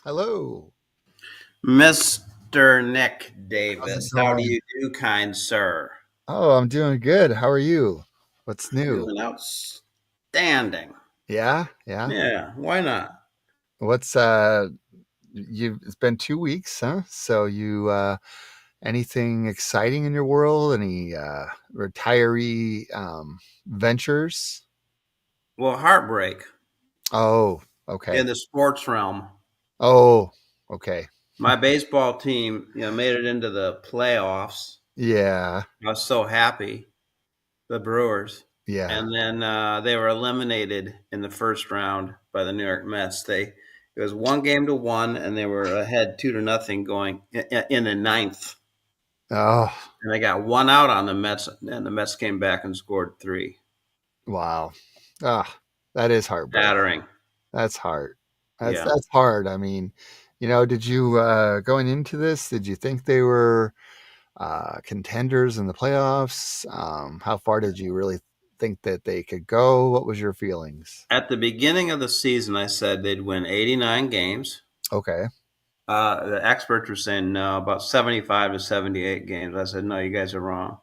Hello. Mr. Nic How's it Davis, how do going? you do, kind sir? Oh, I'm doing good. How are you? What's new? Doing outstanding. Yeah, yeah. Yeah, why not? What's you it's been 2 weeks, huh? So you anything exciting in your world? Any retiree ventures? Well, heartbreak Oh, okay. in the sports realm. Oh, okay. My baseball team, made it into the playoffs. Yeah, I was so happy, the Brewers. yeah. And then they were eliminated in the first round by the New York Mets. It was 1-1, and they were ahead 2-0 going in the ninth. Oh, And they got one out on the Mets, and the Mets came back and scored three. wow. Ah, that is heartbreak. Battering. That's hard. That's Yeah. that's hard. I mean, did you going into this, did you think they were contenders in the playoffs? How far did you really think that they could go? What was your feelings? At the beginning of the season, I said they'd win 89 games. Okay. The experts were saying no, about 75 to 78 games. I said, no, you guys are wrong.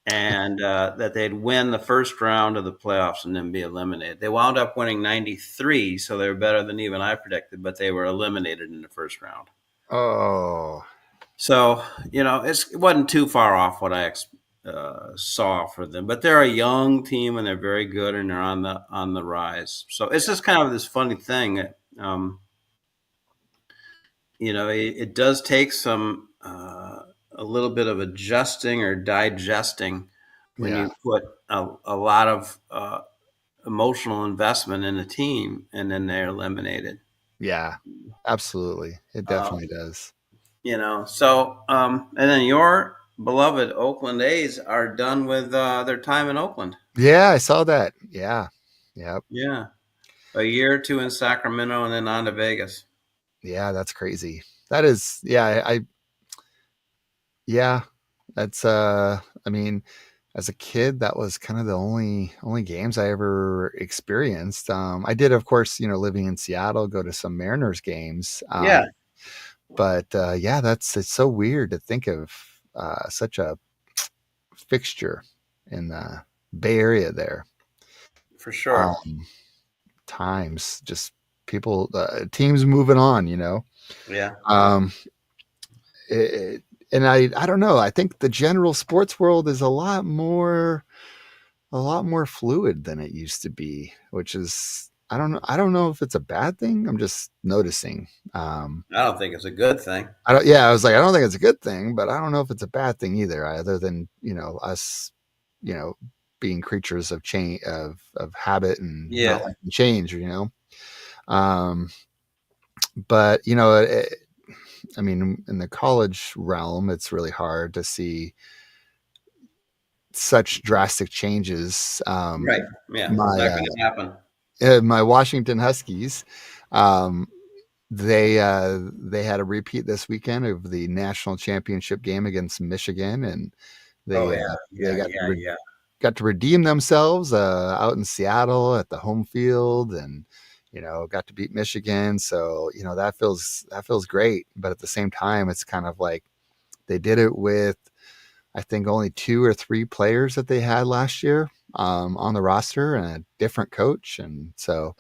And that they'd win the first round of the playoffs and then be eliminated. They wound up winning 93, so they were better than even I predicted, but they were eliminated in the first round. Oh, So, it wasn't too far off what I saw for them. But they're a young team and they're very good and they're on the rise. So it's just kind of this funny thing. It does take some a little bit of adjusting or digesting when yeah. you put a lot of emotional investment in a team and then they're eliminated. Yeah. Absolutely. It Uh, definitely does. and then your beloved Oakland A's are done with their time in Oakland. Yeah, I saw that. Yeah. Yep. Yeah, a year or two in Sacramento and then on to Vegas. Yeah, that's crazy. That is, yeah, yeah, that's I mean, as a kid, that was kind of the only games I ever experienced. I did, of course, living in Seattle, go to some Mariners games. Yeah, But yeah, it's so weird to think of such a fixture in the Bay Area there. for sure. Um, Times just people, teams moving on. Yeah, Um, and I don't know. I think the general sports world is a lot more fluid than it used to be, which is I don't know if it's a bad thing. I'm just noticing. I don't think it's a good thing. Yeah, I was like, I don't think it's a good thing, but I don't know if it's a bad thing either, other than, us, you know, being creatures of change, of habit and not Yeah, liking change. Um, but I mean, in the college realm, it's really hard to see such drastic changes. right. Yeah, My not going to happen. my Washington Huskies, um, they had a repeat this weekend of the national championship game against Michigan, and Oh they yeah, uh, they yeah, got yeah, yeah. got to redeem themselves out in Seattle at the home field, and got to beat Michigan. So that feels great. But at the same time, it's kind of like they did it with, I think, only two or three players that they had last year on the roster and a different coach, and so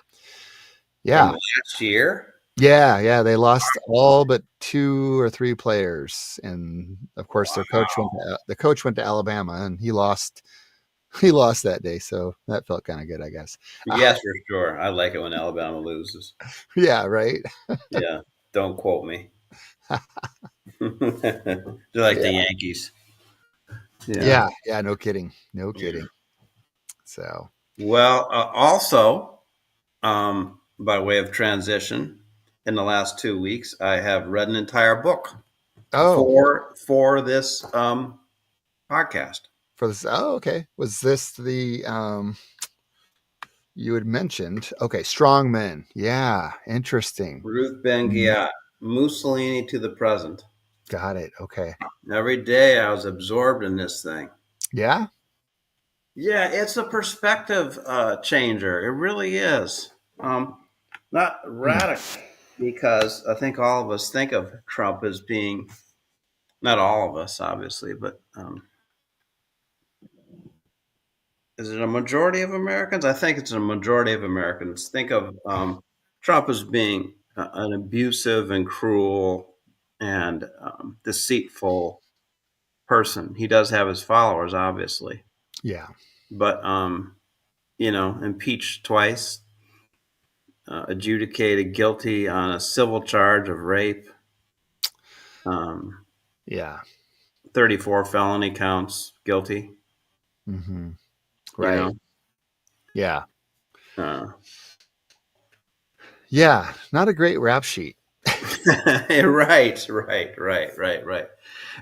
In yeah. last year. Yeah, yeah, they lost all but two or three players, and of course, their coach went to Alabama, and he lost. He lost that day, so that felt kind of good, I guess. Yes, for sure. I like it when Alabama loses. Yeah, right. Yeah, don't quote me. They're like the Yeah, Yankees. Yeah. yeah, yeah. No kidding, no kidding. So, Well, also, by way of transition, in the last 2 weeks, I have read an entire book oh, for this podcast. for this. Oh, okay. Was this the you had mentioned? Okay, Strongmen. Yeah, interesting. Ruth Ben Mm, Ghiat, Mussolini to the present. got it. Okay. Every day I was absorbed in this thing. Yeah. Yeah, it's a perspective changer. It really is. Not Hmm. radical. because I think all of us think of Trump as being, not all of us, obviously, but is it a majority of Americans? I think it's a majority of Americans think of Trump as being an abusive and cruel and deceitful person. He does have his followers, obviously, Yeah. but impeached twice, adjudicated guilty on a civil charge of rape, um, Yeah. 34 felony counts, guilty. Mm-hmm. You Right. know, Yeah. uh, Yeah. Not a great rap sheet. right.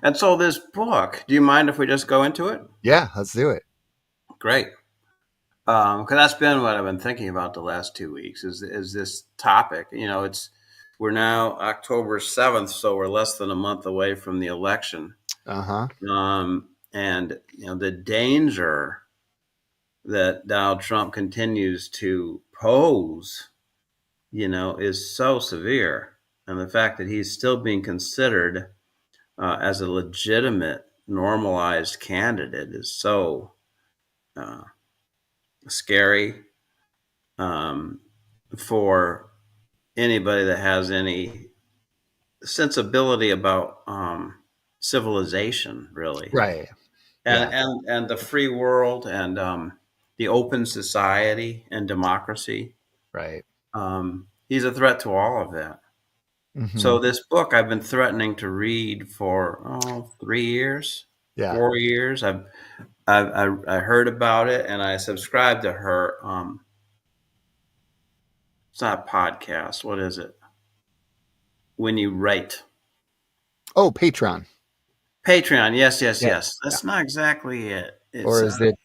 And so this book, do you mind if we just go into it? Yeah. Let's do it. Great. Because that's been what I've been thinking about the last 2 weeks is this topic. We're now October 7th, so we're less than a month away from the election. Uh-huh. And the danger that Donald Trump continues to pose, is so severe. And the fact that he's still being considered as a legitimate, normalized candidate is so uh, scary um, for anybody that has any sensibility about civilization, really, Right. and Yeah. and the free world and the open society and democracy. Right. He's a threat to all of that. Mm-hmm. So this book I've been threatening to read for 3 years, Yeah. 4 years. I heard about it and I subscribed to her. It's not a podcast. What is it? When you write. Oh, Patreon. Patreon. Yes, yes, Yeah. yes. Yeah. That's not exactly it. It's Or is it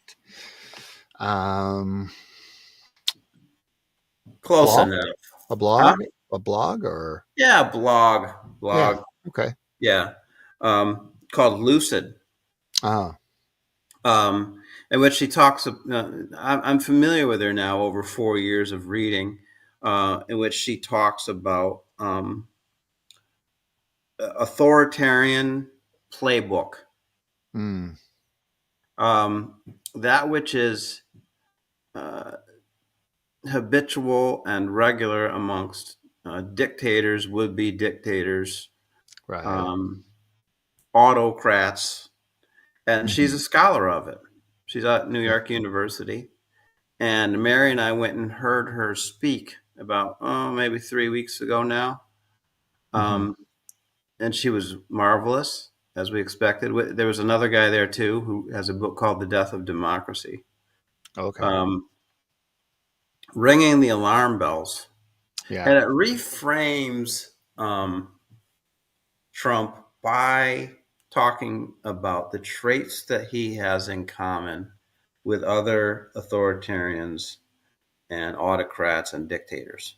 um close blog? enough. A Huh? blog? A blog or Yeah, blog. yeah. Blog. Okay. Yeah. Called Lucid. Oh. In which she talks. I'm familiar with her now over 4 years of reading, in which she talks about authoritarian playbook, Mm. that which is uh, habitual and regular amongst dictators, would-be dictators, Right. um, autocrats, and she's Mm-hmm. a scholar of it. She's at New York University, and Mary and I went and heard her speak about maybe 3 weeks ago now, Mm-hmm. um, and she was marvelous as we expected. There was another guy there too who has a book called The Death of Democracy, Okay. um, ringing the alarm bells, Yeah. and it reframes Trump by talking about the traits that he has in common with other authoritarians and autocrats and dictators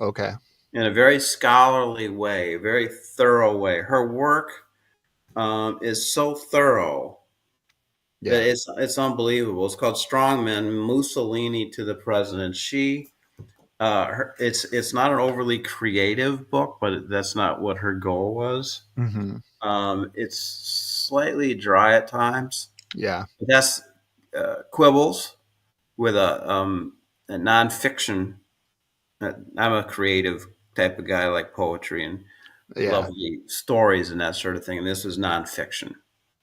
Okay. in a very scholarly way, very thorough way. Her work is so thorough that Yeah. it's unbelievable. It's called Strongmen: Mussolini to the President. It's not an overly creative book, but that's not what her goal was. Mm-hmm. It's slightly dry at times. Yeah. That's quibbles with a nonfiction. I'm a creative type of guy, I like poetry and Yeah. lovely stories and that sort of thing. And this is nonfiction.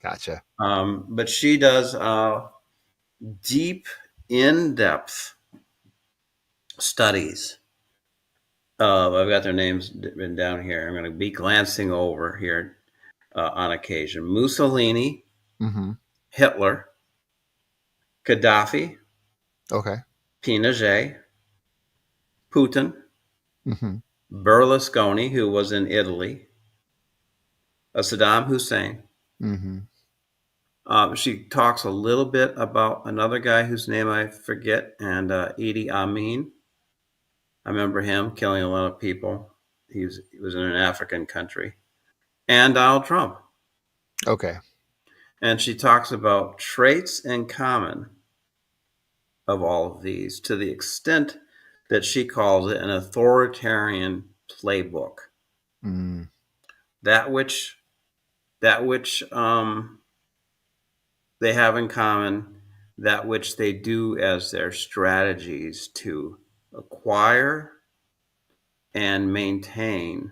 Gotcha. But she does deep, in depth studies. I've got their names written down here. I'm going to be glancing over here on occasion. Mussolini, Mm-hmm. Hitler, Gaddafi, Okay. Pinochet, Putin, Mm-hmm. Berlusconi, who was in Italy, Saddam Hussein. Mm-hmm. She talks a little bit about another guy whose name I forget, and Idi Amin. I remember him killing a lot of people. He was in an African country, and Donald Trump. Okay. And she talks about traits in common of all of these to the extent that she calls it an authoritarian playbook. Mm. That which they have in common, that which they do as their strategies to acquire and maintain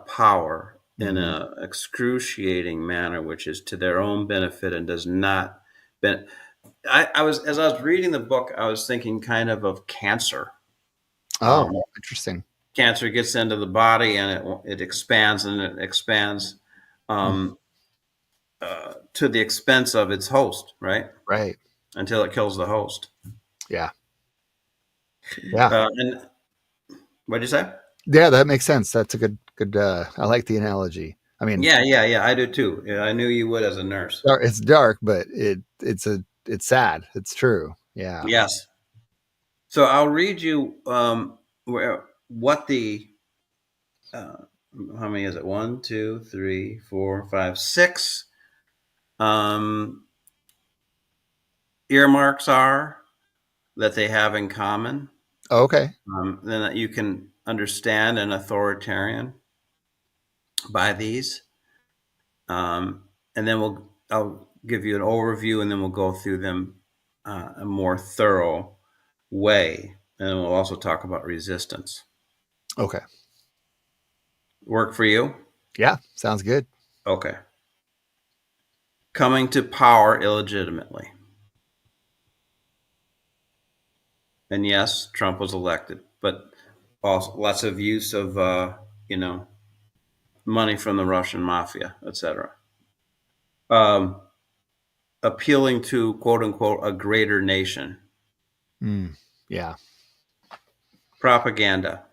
power in Mm-hmm. an excruciating manner, which is to their own benefit and does not. Ben- I was as I was reading the book, I was thinking kind of cancer. Oh, Um, interesting. Cancer gets into the body and it expands and it expands Mm. um, to the expense of its host, right? Right. Until it kills the host. Yeah. Yeah. And what did you say? Yeah, that makes sense. That's a good I like the analogy. I mean, Yeah. I do too. Yeah, I knew you would as a nurse. it's dark, but it's sad. It's true. Yeah. Yes. So I'll read you what the uh, how many is it? 1, 2, 3, 4, 5, 6 um, earmarks are that they have in common. Okay. Then that you can understand an authoritarian by these. And then I'll give you an overview, and then we'll go through them a more thorough way, and we'll also talk about resistance. Okay. Work for you? Yeah, sounds good. Okay. Coming to power illegitimately. And yes, Trump was elected, but also lots of use of money from the Russian mafia, etc. Um, Appealing to quote unquote a greater nation. Mm. Yeah. Propaganda.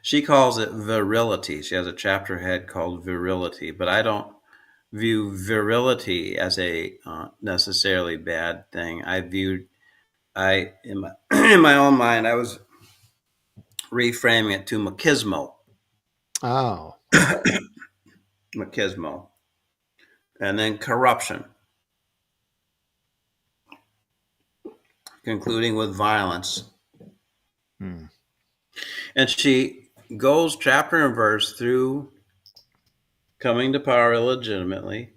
She calls it virility. She has a chapter head called virility, but I don't view virility as a necessarily bad thing. I in my in my own mind, I was reframing it to machismo, Oh, okay. machismo, and then corruption, concluding with violence. Mm. And she goes chapter and verse through coming to power illegitimately,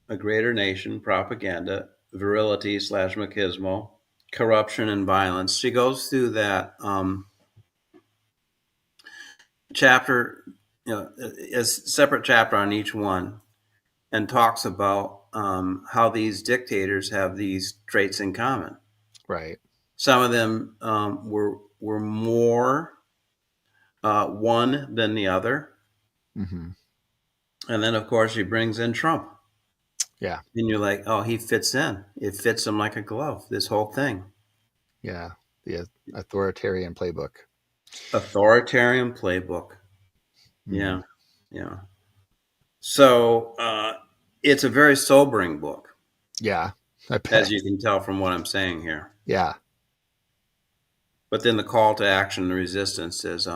a greater nation, propaganda, virility slash machismo, corruption and violence. She goes through that chapter, a separate chapter on each one, and talks about how these dictators have these traits in common. Right. Some of them were more one than the other, Mm-hmm. and then of course she brings in Trump, Yeah. and you're like, oh, he fits in. It fits him like a glove. This whole thing. Yeah. The authoritarian playbook. Authoritarian playbook. Mm. Yeah, yeah. So it's a very sobering book, Yeah. I as bet. you can tell from what I'm saying here. Yeah. But then the call to action, the resistance, is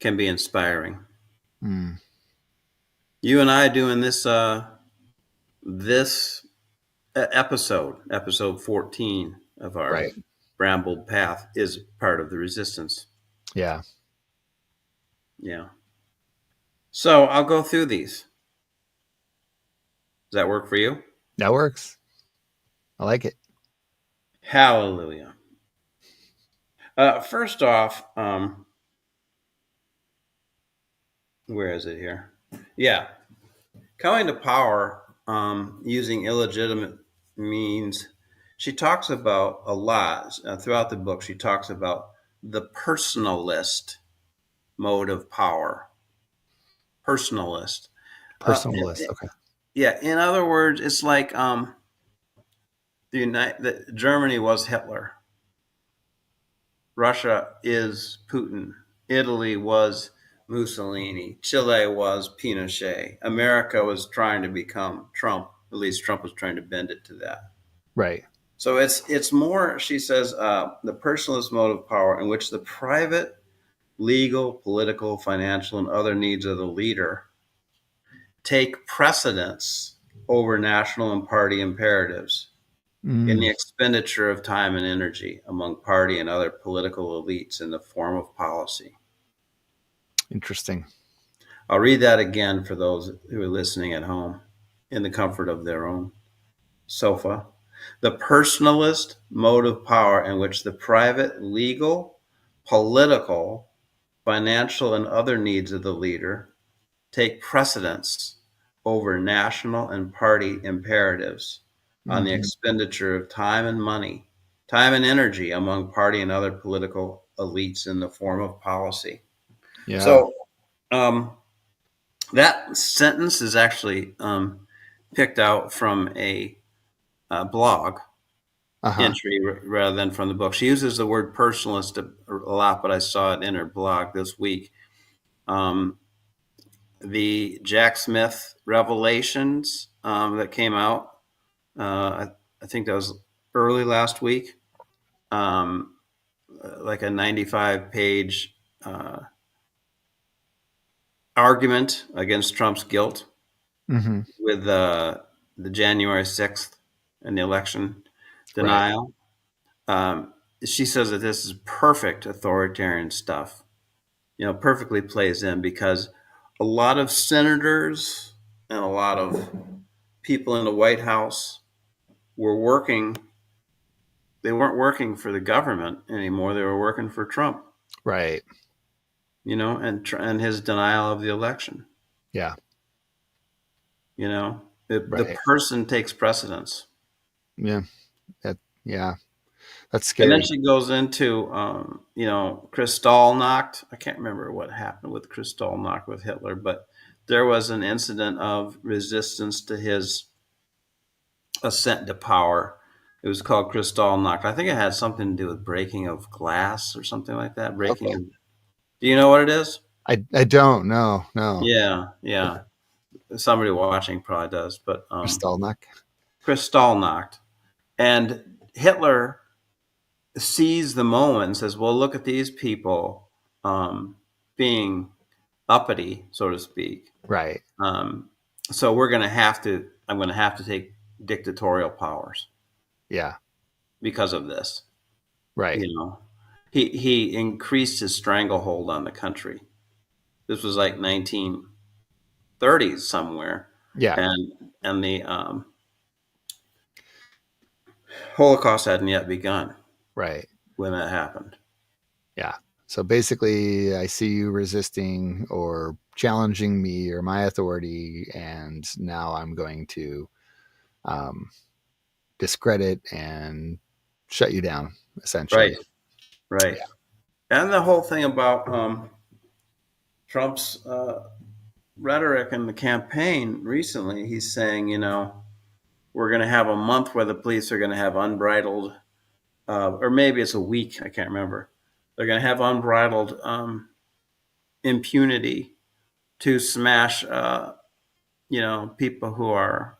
can be inspiring. Mm. You and I doing this episode 14 of our Right. Brambled path, is part of the resistance. Yeah. Yeah. So I'll go through these. Does that work for you? That works. I like it. Hallelujah. First off, where is it here? Yeah. Coming to power using illegitimate means. She talks about a lot throughout the book. She talks about the personalist mode of power. Personalist. Uh, Personalist. Okay. yeah. In other words, it's like Germany was Hitler. Russia is Putin. Italy was Mussolini. Chile was Pinochet. America was trying to become Trump. At least Trump was trying to bend it to that. Right. So it's more, she says, the personalist mode of power in which the private, legal, political, financial, and other needs of the leader take precedence over national and party imperatives. in the Mm, expenditure of time and energy among party and other political elites in the form of policy. interesting. I'll read that again for those who are listening at home in the comfort of their own sofa. The personalist mode of power in which the private, legal, political, financial, and other needs of the leader take precedence over national and party imperatives on the Hmm. expenditure of time and money, time and energy among party and other political elites in the form of policy. Yeah. So that sentence is actually picked out from a blog Uh huh. entry rather than from the book. She uses the word personalist a lot, but I saw it in her blog this week. Um, the Jack Smith revelations that came out, I think that was early last week, um, like a 95-page argument against Trump's guilt Hmm. with the January 6th and the election Right. denial. Um, she says that this is perfect authoritarian stuff, perfectly plays in because a lot of senators and a lot of people in the White House were working. They weren't working for the government anymore. They were working for Trump, Right. and his denial of the election. Yeah. The Right. person takes precedence. Yeah. That, yeah. That's And then scary. she goes into, Kristallnacht. I can't remember what happened with Kristallnacht with Hitler, but there was an incident of resistance to his ascent to power. It was called Kristallnacht. I think it had something to do with breaking of glass or something like that. Okay. Do you know what it is? I don't know. No. Yeah, yeah. Somebody watching probably does, but Kristallnacht. Kristallnacht. And Hitler sees the moment and says, "Well, look at these people being uppity, so to speak. Right. Um, so we're going to have to. I'm going to have to take dictatorial powers Yeah. because of this." Right. You know, he increased his stranglehold on the country. This was like 1930s somewhere, Yeah. and the Holocaust hadn't yet begun Right. when that happened. Yeah. So basically, I see you resisting or challenging me or my authority, and now I'm going to um, discredit and shut you down, Right, essentially. right. Yeah. And the whole thing about Trump's rhetoric in the campaign recently, he's saying, we're going to have a month where the police are going to have unbridled, or maybe it's a week, I can't remember. They're going to have unbridled impunity to smash, people who are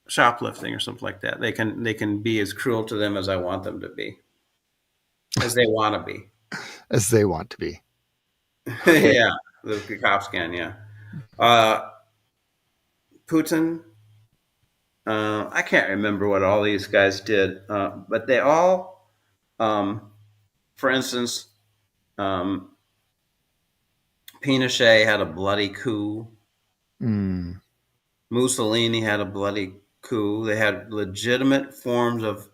shoplifting or something like that. They can be as cruel to them as I want them to be, as they want to be. As they want to be. Okay. Yeah, the cops can. Yeah, uh, Putin. I can't remember what all these guys did, but they all, um, for instance, um, Pinochet had a bloody coup. Mm, Mussolini had a bloody coup. They had legitimate forms of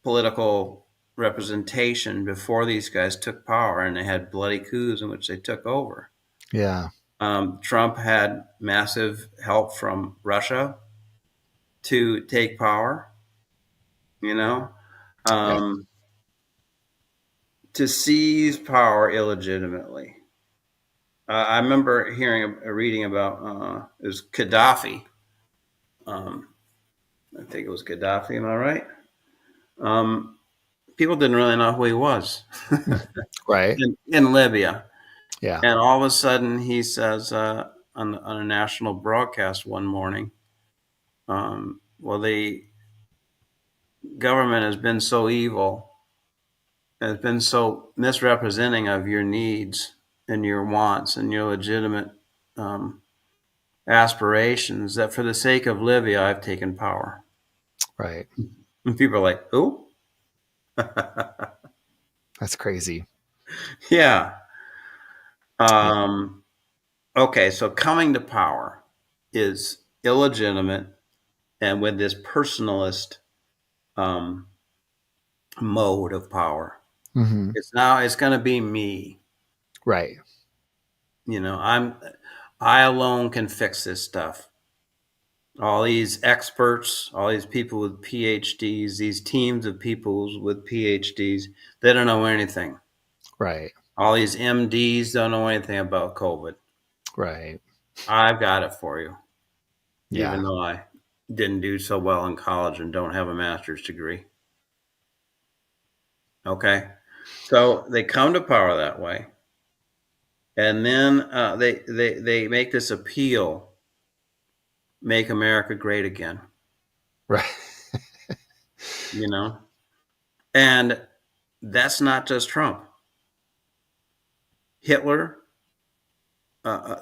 political representation before these guys took power, and they had bloody coups in which they took over. yeah. Trump had massive help from Russia to take power. You know, Yeah. um, to seize power illegitimately. I remember hearing a reading about it was Gaddafi. Um, I think it was Gaddafi. Am I right? Um, People didn't really know who he was Right. in Libya, Yeah. and all of a sudden he says on a national broadcast one morning, "Well, the government has been so evil, has been so misrepresenting of your needs and your wants and your legitimate um, aspirations that for the sake of Libya, I've taken power." Right. And people are like, who? That's crazy. Yeah. Yeah. Um, okay, so coming to power is illegitimate and with this personalist um, mode of power. Hmm. It's going to be me. Right. You know, I alone can fix this stuff. All these experts, all these people with PhDs, these teams of people with PhDs, they don't know anything. Right. All these MDs don't know anything about COVID. Right. I've got it for you, Yeah. even though I didn't do so well in college and don't have a master's degree. Okay. So they come to power that way. And then they make this appeal, make America great again, Right. you know? And that's not just Trump. Hitler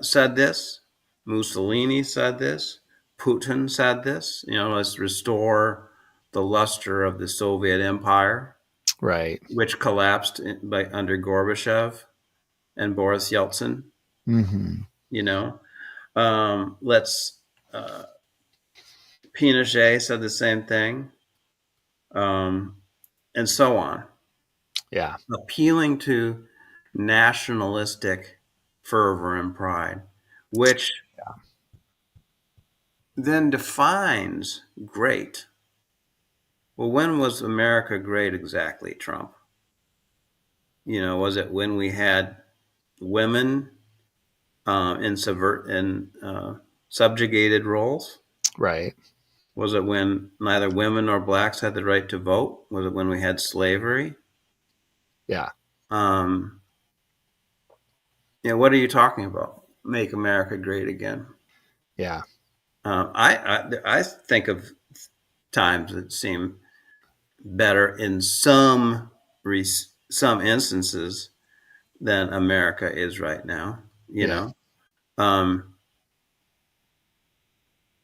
said this, Mussolini said this, Putin said this, let's restore the luster of the Soviet Empire, Right. which collapsed under Gorbachev and Boris Yeltsin, Hmm. you know. Let's uh, Pinochet said the same thing, um, and so on, Yeah. appealing to nationalistic fervor and pride, which then defines great. Well, when was America great exactly, Trump? Was it when we had women in subjugated roles? Right. Was it when neither women nor blacks had the right to vote? Was it when we had slavery? Yeah. Um, what are you talking about? Make America great again. Yeah. I think of times that seem better in some instances than America is right now. You Yeah. know, um,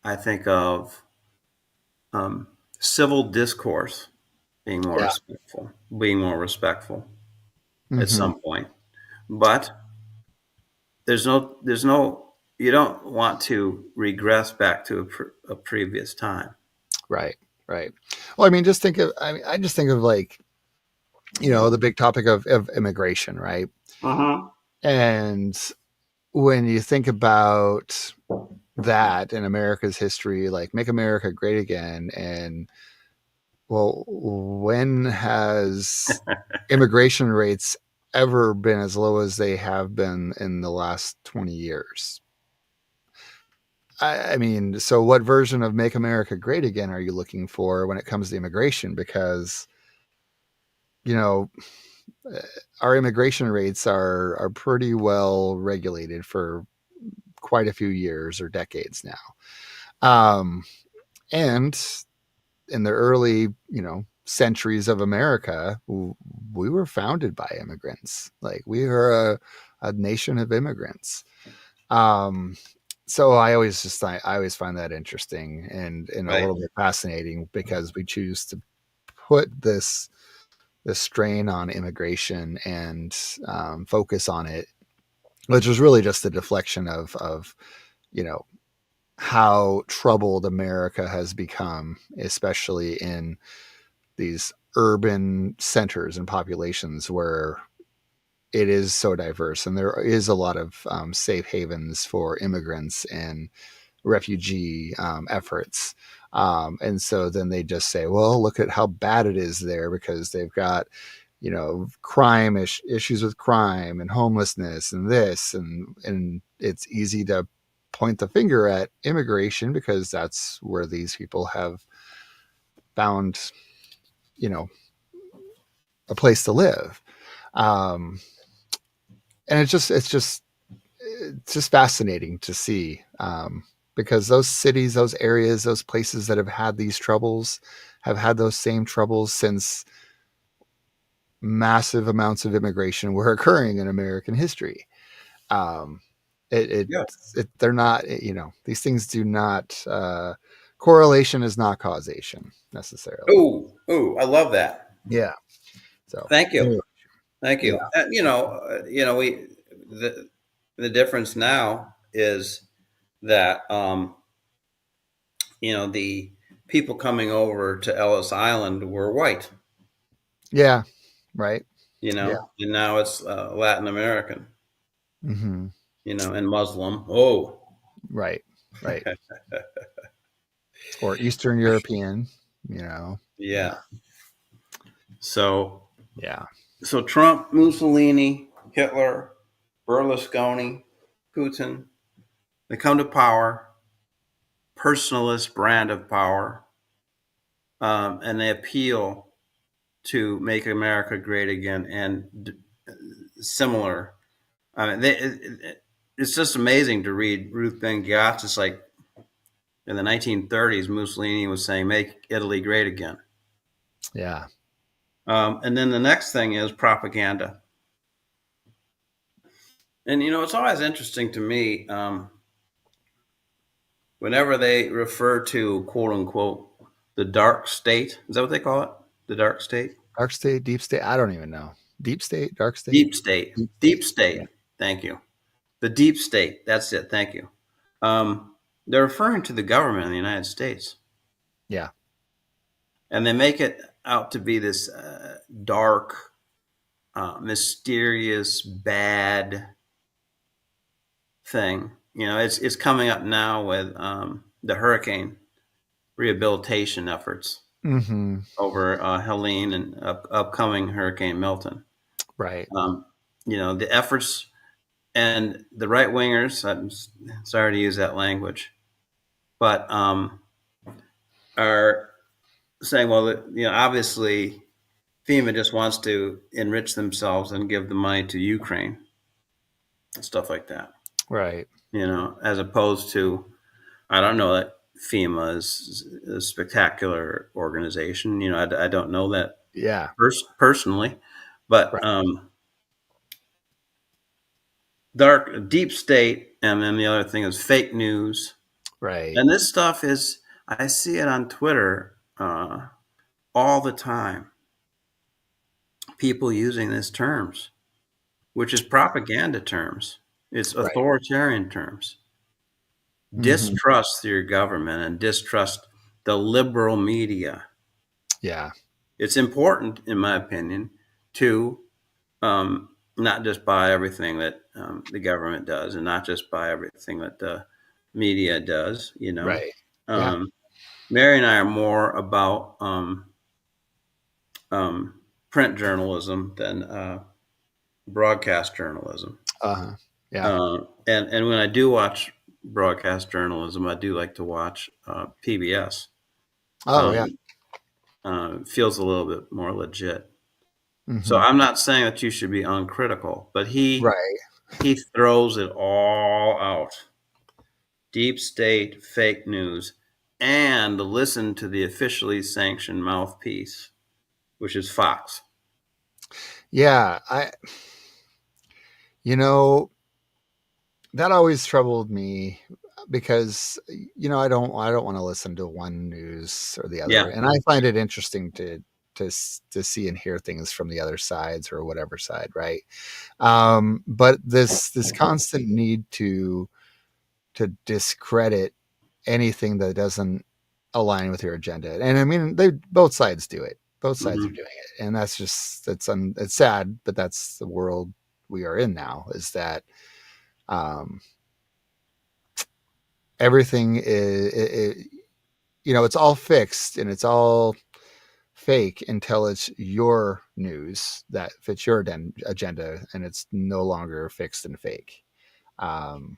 I think of um, civil discourse Yeah. being more respectful at Hmm. some point. But there's no you don't want to regress back to a previous time. Right. Right. Well, I mean, just think of, I just think of like, the big topic of immigration, right? Uh-huh. And when you think about that in America's history, like make America great again, and well, when has immigration rates ever been as low as they have been in the last 20 years? I mean, so what version of make America great again are you looking for when it comes to immigration? Because, you know, uh, our immigration rates are pretty well regulated for quite a few years or decades now. And in the early, centuries of America, we were founded by immigrants. Like we are a nation of immigrants. Um, so I always find that interesting and a Right. little bit fascinating because we choose to put this strain on immigration and focus on it, which was really just a deflection of you know how troubled America has become, especially in these urban centers and populations where it is so diverse and there is a lot of safe havens for immigrants and refugee efforts. And so then they just say, well, look at how bad it is there because they've got, issues with crime and homelessness and this, and it's easy to point the finger at immigration because that's where these people have found, you know, a place to live. Um, and it's just fascinating to see because those cities, those areas, those places that have had these troubles have had those same troubles since massive amounts of immigration were occurring in American history. Um, it, it, Yeah. they're not, these things do not correlation is not causation necessarily. Ooh, I love that. Yeah. So Thank you. anyway, Thank yeah, you. We the the difference now is that the people coming over to Ellis Island were white, yeah, right, yeah, and now it's Latin American, hmm and Muslim. Oh, right, right, or Eastern European, you know, yeah. So yeah, so Trump, Mussolini, Hitler, Berlusconi, Putin, they come to power, personalist brand of power, and they appeal to make America great again and similar. I mean, it's just amazing to read Ruth Ben Gotz. It's like in the 1930s, Mussolini was saying, "Make Italy great again." yeah, And then the next thing is propaganda. And it's always interesting to me whenever they refer to "quote unquote" the dark state. Is that what they call it? The dark state, dark state, deep state. I don't even know. Deep state, dark state, deep state, deep deep state. Yeah, state. Thank you. The deep state. That's it. Thank you. They're referring to the government in the United States, yeah, and they make it out to be this dark, mysterious, bad thing. It's coming up now with the hurricane rehabilitation efforts hmm over Helene and upcoming Hurricane Milton. right, Um, the efforts and the right wingers. I'm sorry to use that language, but are saying, well, obviously FEMA just wants to enrich themselves and give the money to Ukraine, stuff like that. right, As opposed to, I don't know that FEMA is a spectacular organization. I don't know that yeah, personally, but right, deep state, and then the other thing is fake news. right, And this stuff I see it on Twitter all the time. People using these terms, which is propaganda terms. It's right, authoritarian terms. hmm Distrust your government and distrust the liberal media. yeah, It's important, in my opinion, to not just buy everything that the government does and not just buy everything that the media does. right, yeah, Um, Mary and I are more about print journalism than broadcast journalism. uh-huh, yeah. And when I do watch broadcast journalism, I do like to watch PBS. Oh yeah, Um, feels a little bit more legit. So hmm I'm not saying that you should be uncritical, but right, he throws it all out. Deep state, fake news, and listen to the officially sanctioned mouthpiece, which is Fox. yeah. You know, that always troubled me because I don't want to listen to one news or the other, Yeah. and I find it interesting to see and hear things from the other sides or whatever side, right? But this constant need to discredit anything that doesn't align with your agenda, and I mean they both sides do it. Both sides are Hmm. doing it, and that's just it's sad, but that's the world we are in now. Is that um, everything it's all fixed and it's all fake until it's your news that fits your agenda, and it's no longer fixed and fake. Um,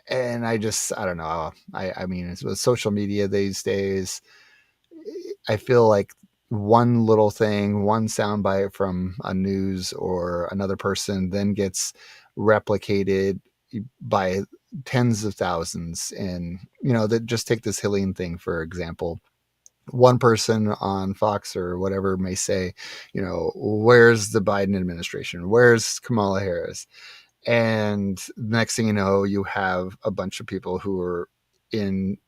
and I don't know. I mean, it's with social media these days, I feel like one little thing, one soundbite from a news or another person then gets replicated by tens of thousands. And, that just take this Helene thing, for example. One person on Fox or whatever may say, where's the Biden administration? Where's Kamala Harris? And next thing you know, you have a bunch of people who are in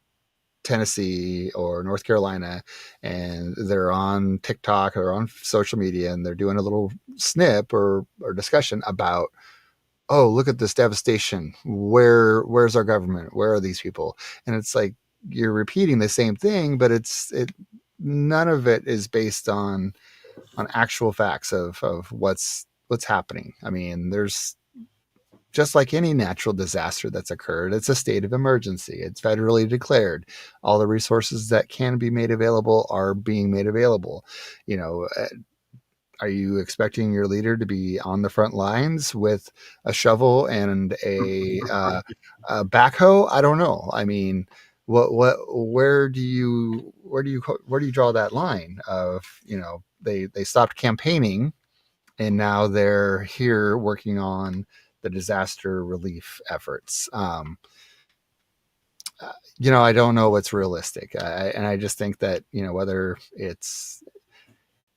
Tennessee or North Carolina, and they're on TikTok or on social media, and they're doing a little snip or discussion about, oh, look at this devastation. Where's our government? Where are these people? And it's like you're repeating the same thing, but it none of it is based on actual facts of what's happening. I mean, there's just like any natural disaster that's occurred, it's a state of emergency. It's federally declared. All the resources that can be made available are being made available. You know, are you expecting your leader to be on the front lines with a shovel and a backhoe? I don't know. I mean, where do you draw that line of, they stopped campaigning and now they're here working on the disaster relief efforts. I don't know what's realistic, and I just think that whether it's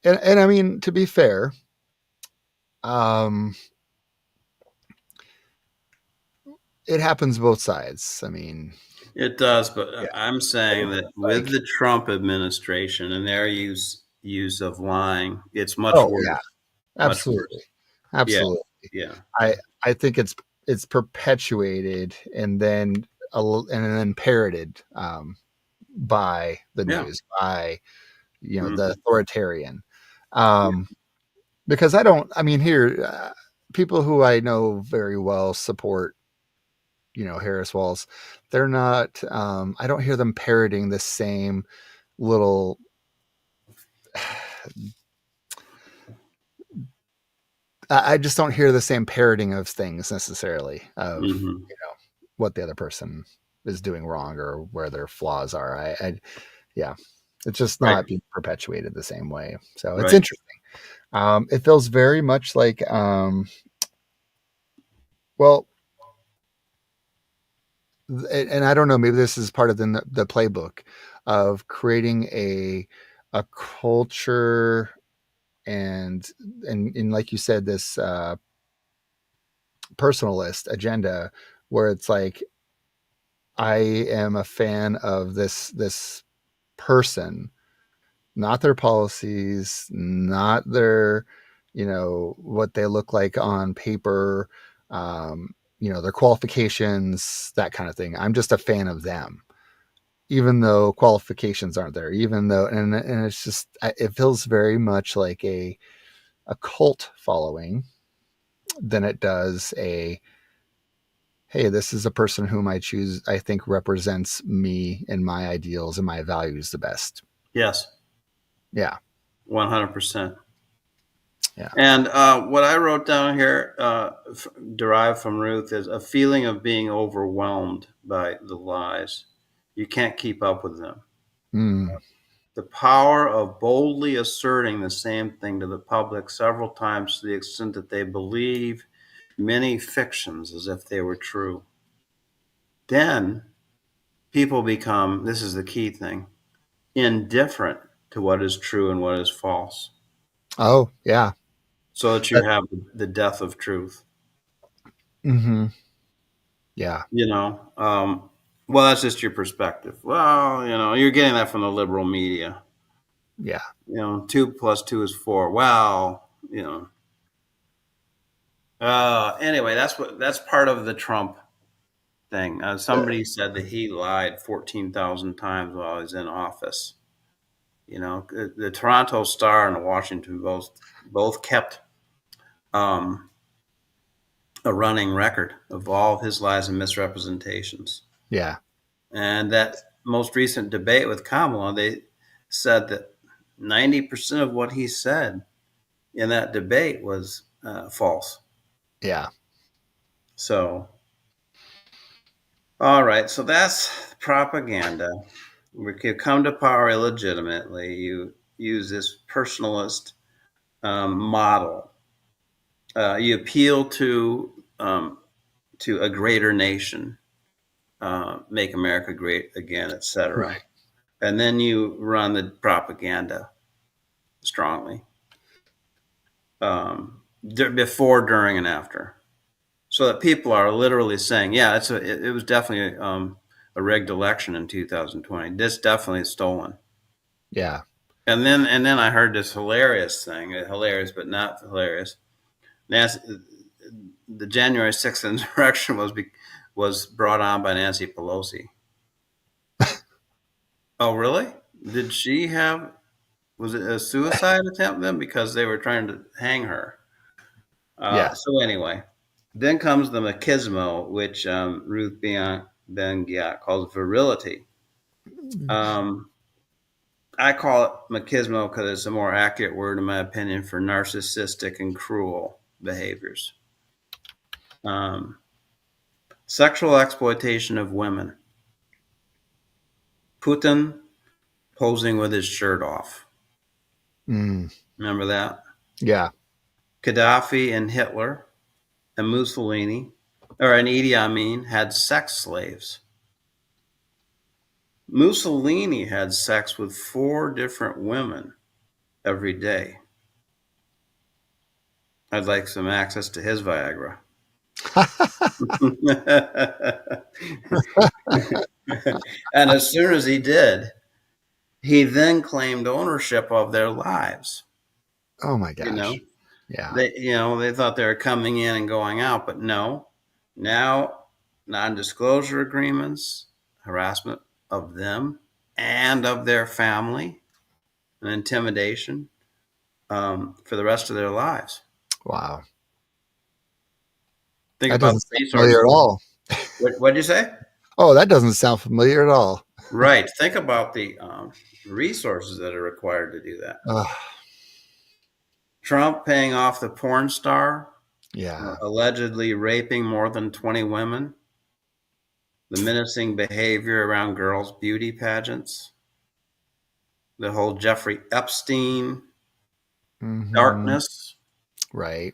and I mean, to be fair, um, it happens both sides. I mean, It does, but yeah, I'm saying that it's with like, the Trump administration and their use of lying, it's much oh yeah, worse. Much absolutely, worse. Yeah, absolutely. yeah, I think it's perpetuated and then parroted, by the yeah. news, by the Mhm. authoritarian. Yeah. Um, because I mean, here, people who I know very well support, Harris Walls. They're not, I don't hear them parroting the same little, I just don't hear the same parroting of things necessarily of, Mhm. what the other person is doing wrong or where their flaws are. Yeah, it's just Right, not being perpetuated the same way. So it's right. interesting. It feels very much like, well, and I don't know, maybe this is part of the playbook of creating a culture and and like you said, this personalist agenda where it's like I am a fan of this person, not their policies, not their, what they look like on paper, their qualifications, that kind of thing. I'm just a fan of them, even though qualifications aren't there, even though, and it's just, it feels very much like a cult following than it does hey, this is a person whom I think represents me and my ideals and my values the best. Yes, Yeah. 100%. Yeah. And what I wrote down here, derived from Ruth, is a feeling of being overwhelmed by the lies. You can't keep up with them. Mm. The power of boldly asserting the same thing to the public several times to the extent that they believe many fictions as if they were true. Then people become, this is the key thing, indifferent to what is true and what is false, Oh, yeah. so that you That, have the death of truth. hmm. Yeah. You know, well, that's just your perspective. Well, you're getting that from the liberal media. Yeah. 2 plus 2 is 4. Well, anyway, that's part of the Trump thing. Somebody said that he lied 14,000 times while he was in office. The Toronto Star and the Washington both kept um, a running record of all his lies and misrepresentations. Yeah. And that most recent debate with Kamala, they said that 90% of what he said in that debate was false. Yeah. So, all right, so that's propaganda. We could come to power illegitimately. You use this personalist model. You appeal to a greater nation, make America great again, etc. Right. And then you run the propaganda strongly, before, during, and after, so that people are literally saying, "Yeah, it was definitely a rigged election in 2020. This definitely is stolen. Yeah. And then I heard this hilarious thing, hilarious but not hilarious. Nancy, the January 6th insurrection was brought on by Nancy Pelosi. Oh, really? Did she have? Was it a suicide attempt then? Because they were trying to hang her. Yeah. So anyway, then comes the machismo, which Ruth Ben Ghiat calls virility. Um, I call it machismo because it's a more accurate word, in my opinion, for narcissistic and cruel behaviors. Um, Sexual exploitation of women. Putin posing with his shirt off. Mm. Remember that? Yeah. Gaddafi and Hitler and Mussolini, or and Idi Amin, had sex slaves. Mussolini had sex with 4 different women every day. I'd like some access to his Viagra. And as soon as he did, he then claimed ownership of their lives. Oh my You know, gosh. Yeah. they thought they were coming in and going out, but no. Now, non-disclosure agreements, harassment of them and of their family, and intimidation for the rest of their lives. Wow. Think That about doesn't the sound familiar at resources. all. What'd you say? Oh, that doesn't sound familiar at all. Right. Think about the resources that are required to do that. Ugh. Trump paying off the porn star, Yeah. allegedly raping more than 20 women, the menacing behavior around girls' beauty pageants, the whole Jeffrey Epstein Hmm. darkness, Right.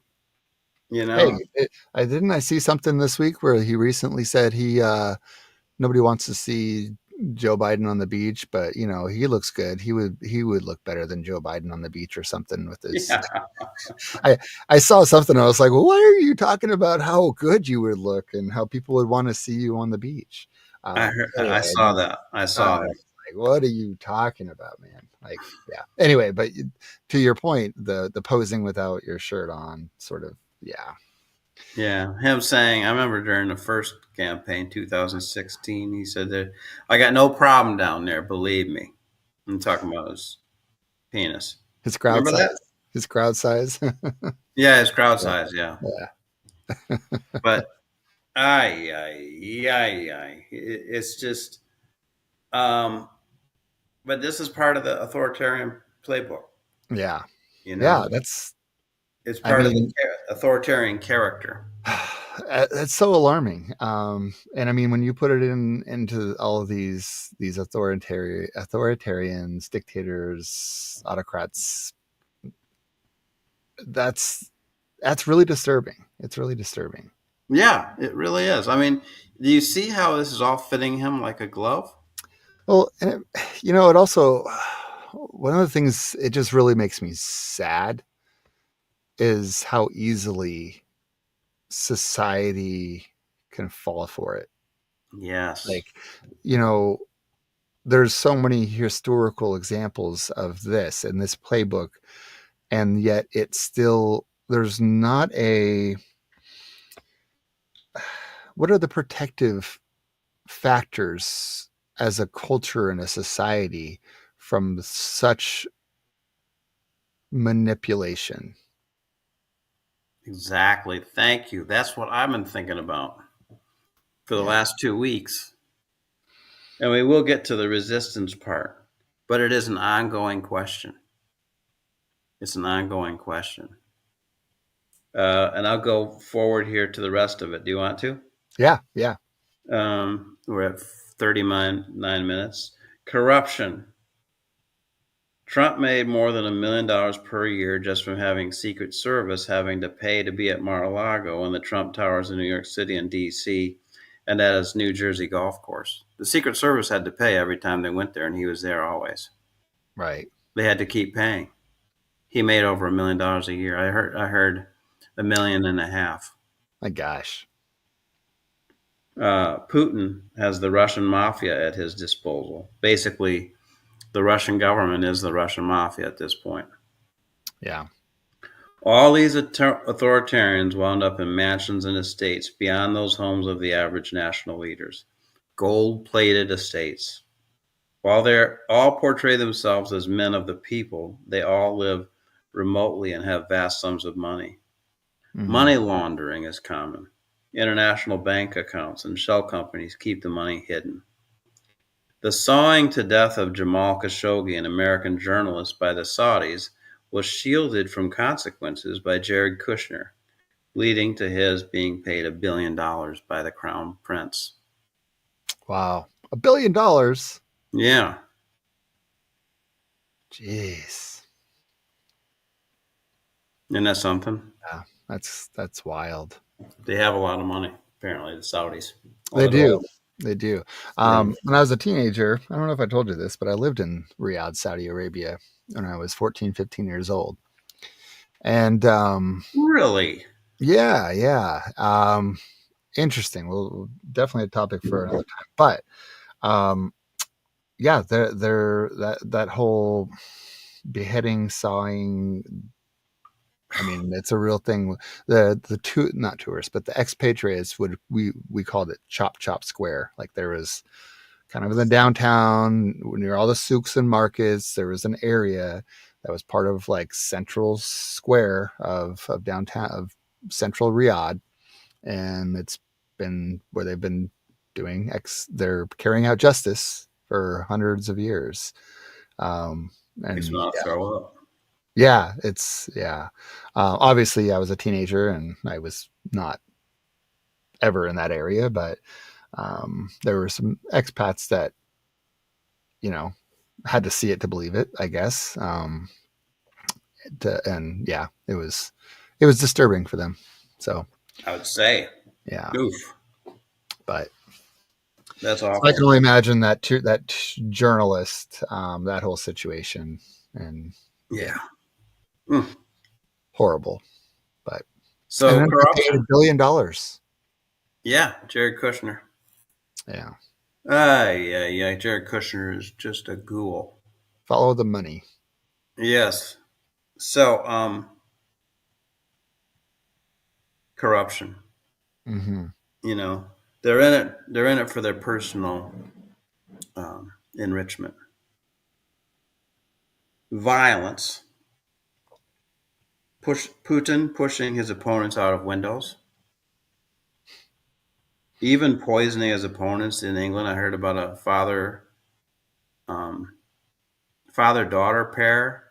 you Hey, know? I see something this week where he recently said nobody wants to see Joe Biden on the beach, but he looks good. He would look better than Joe Biden on the beach or something with his. Yeah. I I saw something. I was like, well, why are you talking about how good you would look and how people would want to see you on the beach? I Anyway, saw that. I saw that. like, what are you talking about, man? Like, yeah. Anyway, but to your point, the posing without your shirt on, sort of, yeah, Yeah, him saying, I remember during the first campaign, 2016, he said that I got no problem down there, believe me. I'm talking about his penis. his crowd Remember that? size, his crowd size. Yeah, his crowd Yeah, size, yeah. yeah, But ay, ay, ay, ay. It's just, um, but this is part of the authoritarian playbook, yeah, you yeah. know? That's, It's I part of the mean, authoritarian character. it's so alarming. And I mean, when you put it into all of these authoritarians, dictators, autocrats, that's that's really disturbing. It's really disturbing. Yeah, it really is. I mean, do you see how this is all fitting him like a glove? Well, and it also, one of the things it just really makes me sad is how easily society can fall for it. Yes. Like, you know, there's so many historical examples of this in this playbook, and yet it's still, there's not a, what are the protective factors as a culture and a society from such manipulation? Exactly. Thank you. That's what I've been thinking about for the Yeah, last 2 weeks. And we will get to the resistance part, but it is an ongoing question. It's an ongoing question. And I'll go forward here to the rest of it. Do you want to? yeah, yeah. We're at 39 minutes. Corruption. Trump made more than $1 million per year just from having Secret Service having to pay to be at Mar-a-Lago and the Trump Towers in New York City and D.C. and at his New Jersey golf course. The Secret Service had to pay every time they went there, and he was there always. Right. They had to keep paying. He made over $1 million a year. I heard 1.5 million. My gosh. Putin has the Russian mafia at his disposal. Basically, the Russian government is the Russian mafia at this point. Yeah. All these authoritarians wound up in mansions and estates beyond those homes of the average national leaders. Gold-plated estates. While they all portray themselves as men of the people, they all live remotely and have vast sums of money. Hmm. Money laundering is common. International bank accounts and shell companies keep the money hidden. The sawing to death of Jamal Khashoggi, an American journalist, by the Saudis was shielded from consequences by Jared Kushner, leading to his being paid $1 billion by the Crown Prince. Wow. $1 billion. Yeah, Jeez. isn't that something? Yeah. That's wild. They have a lot of money, apparently, the Saudis. All They that do. oil. They do. Yeah. When I was a teenager, I don't know if I told you this, but I lived in Riyadh, Saudi Arabia when I was 14, 15 years old. And Really? yeah, yeah. Interesting. Well, definitely a topic for another time. But yeah, they're that whole beheading, sawing. I mean, it's a real thing. The not tourists, but the expatriates we called it Chop Chop Square. Like there was kind of in the downtown near all the souks and markets. There was an area that was part of like Central Square of downtown of Central Riyadh, and it's been where they've been doing they're carrying out justice for hundreds of years. Makes me And want to throw up. yeah, it's yeah. Obviously, I was a teenager and I was not ever in that area, but there were some expats that had to see it to believe it, I guess. And yeah, it was disturbing for them. So I would say. yeah, Oof. but That's so I can awful. only imagine that journalist, that whole situation, and yeah, Yeah. Mm. horrible. But and So then they paid corruption. $1 billion. Yeah, Jared Kushner. Yeah, Yeah. Jared Kushner is just a ghoul. follow the money. Yes. So, corruption. Mm-hmm. You know, they're in it. They're in it for their personal enrichment. Violence. Putin pushing his opponents out of windows. Even poisoning his opponents in England. I heard about a um, father-daughter pair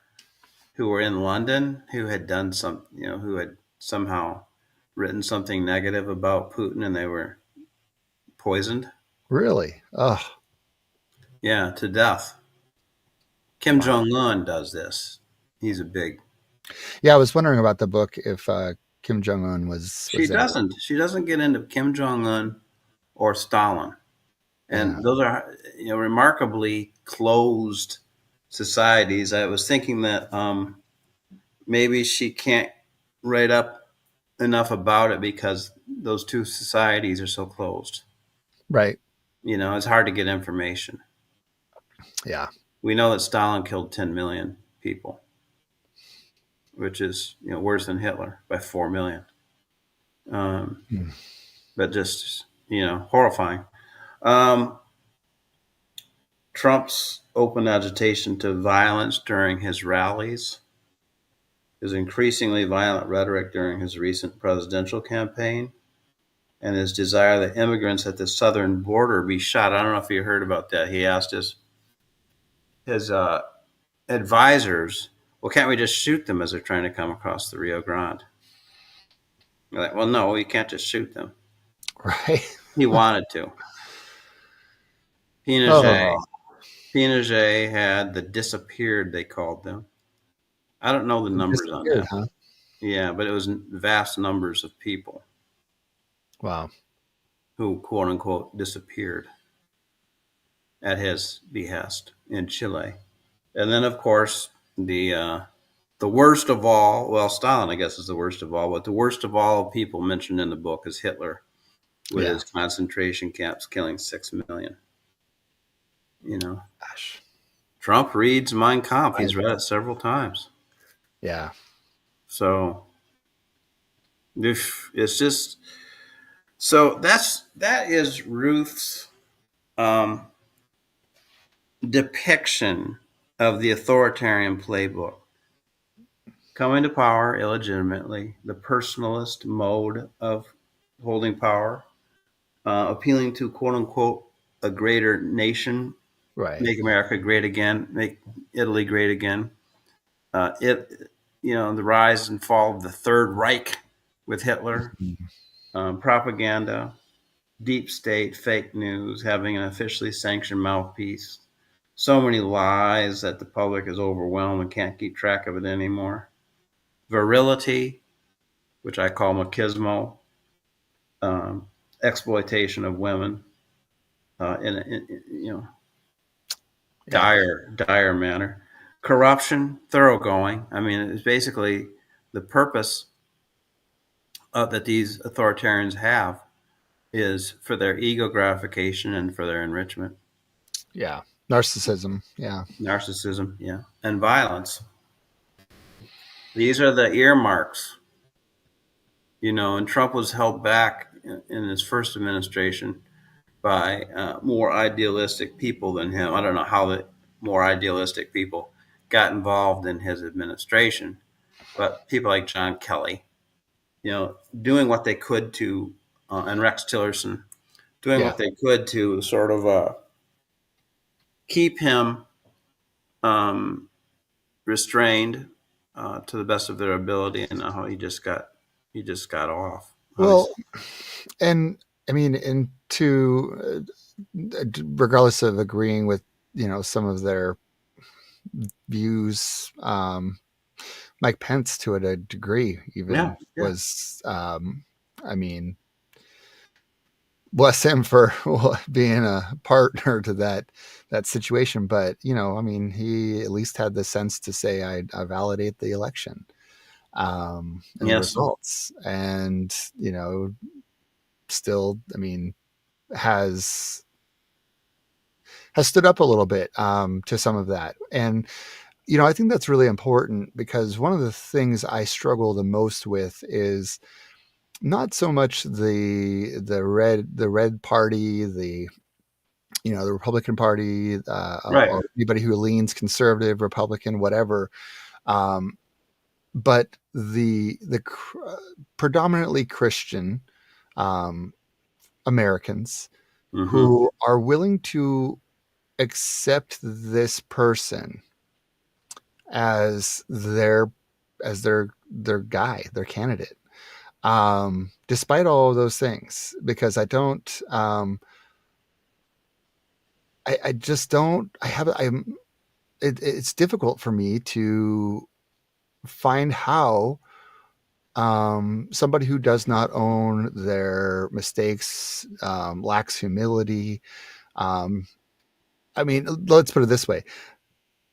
who were in London who had done who had somehow written something negative about Putin and they were poisoned. Really? Oh, Yeah, to death. Kim wow. Jong Un does this. He's a big. Yeah, I was wondering about the book if Kim Jong Un was in it. She doesn't get into Kim Jong Un or Stalin, Yeah, and those are remarkably closed societies. I was thinking that maybe she can't write up enough about it because those two societies are so closed. right. It's hard to get information. Yeah. We know that Stalin killed 10 million people, which is worse than Hitler by 4 million. Hmm. But just horrifying. Um, Trump's open agitation to violence during his rallies, his increasingly violent rhetoric during his recent presidential campaign, and his desire that immigrants at the southern border be shot. I don't know if you heard about that. He asked his advisors, "Well, can't we just shoot them as they're trying to come across the Rio Grande?" They're like, "Well, no, you can't just shoot them." Right. He wanted to. Pinochet, Oh, Pinochet had the disappeared. They called them. I don't know the it numbers on disappeared, that. huh? Yeah, but it was vast numbers of people Wow. who quote unquote disappeared at his behest in Chile. And then, of course, the worst of all, well, Stalin, I guess, is the worst of all, but the worst of all people mentioned in the book is Hitler. with Yeah. his concentration camps killing 6 million. You know, Gosh. Trump reads Mein Kampf. Right. He's read it several times. Yeah. So it's just so that is Ruth's um, depiction of the authoritarian playbook. Coming to power illegitimately, the personalist mode of holding power, appealing to quote unquote a greater nation, Right. make America great again, make Italy great again. It, the rise and fall of the Third Reich with Hitler, Mhm. propaganda, deep state, fake news, having an officially sanctioned mouthpiece. So many lies that the public is overwhelmed and can't keep track of it anymore. Virility, which I call machismo, um, exploitation of women in Yeah. dire manner. Corruption, thoroughgoing. I mean, it's basically the purpose that these authoritarians have is for their ego gratification and for their enrichment. Yeah. Narcissism. Yeah. Narcissism, yeah, and violence. These are the earmarks, and Trump was held back in his first administration by more idealistic people than him. I don't know how the more idealistic people got involved in his administration, but people like John Kelly, doing what they could to, and Rex Tillerson, doing Yeah. what they could to sort of keep him um, restrained to the best of their ability, and how he just got off. How Well, he's and I mean, and to regardless of agreeing with some of their views, Mike Pence to a degree yeah, even yeah, was, I mean, bless him for being a partner to that situation. But I mean, he at least had the sense to say, I validate the election, and the yes, results, and still, I mean, has stood up a little bit to some of that. And I think that's really important because one of the things I struggle the most with is not so much the red party, the Republican Party, right, or anybody who leans conservative, Republican, whatever, um, but the predominantly Christian um, Americans mm-hmm. who are willing to accept this person as their guy, their candidate, despite all of those things, because I just don't, I have, it's difficult for me to find how somebody who does not own their mistakes, lacks humility. Um, I mean, let's put it this way.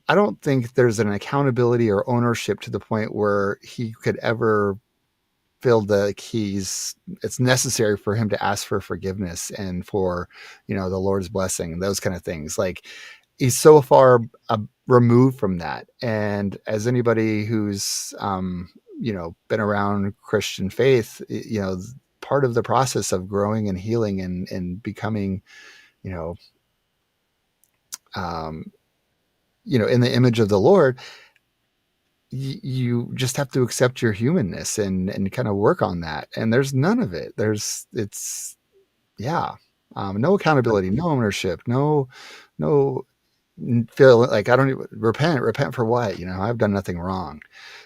I don't think there's an accountability or ownership to the point where he could ever feel like it's necessary for him to ask for forgiveness and for the Lord's blessing and those kind of things. Like, he's so far removed from that. And as anybody who's been around Christian faith, part of the process of growing and healing and becoming you know um in the image of the Lord, you just have to accept your humanness and kind of work on that. And there's none of it. It's yeah. No accountability, no ownership, no feel like I don't even repent for what, I've done nothing wrong.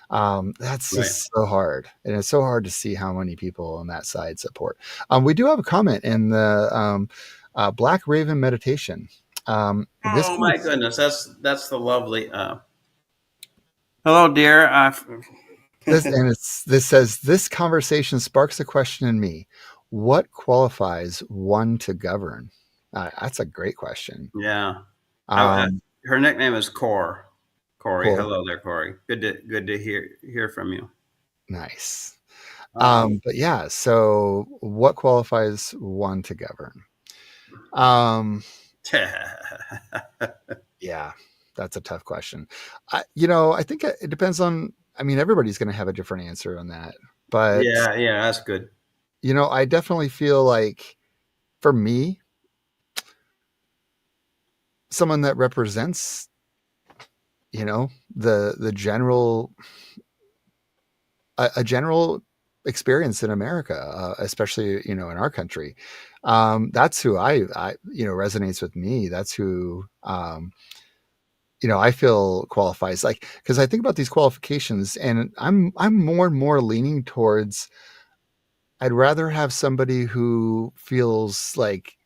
That's Right. just so hard. And it's so hard to see how many people on that side support. We do have a comment in the Black Raven meditation. This Oh my goodness, that's the lovely. Hello, dear. this says this conversation sparks a question in me. What qualifies one to govern? That's a great question. Yeah. Um, Her nickname is Core. Corey. cool. Hello there, Corey. Good to hear from you. Nice. But yeah, so what qualifies one to govern? Um, yeah, that's a tough question. I think it depends on. I mean, everybody's going to have a different answer on that, but Yeah, yeah, that's good. I definitely feel like for me, someone that represents, the general a general experience in America, especially in our country. That's who I resonates with me. That's who I feel qualifies. Like because I think about these qualifications, and I'm more and more leaning towards. I'd rather have somebody who feels like,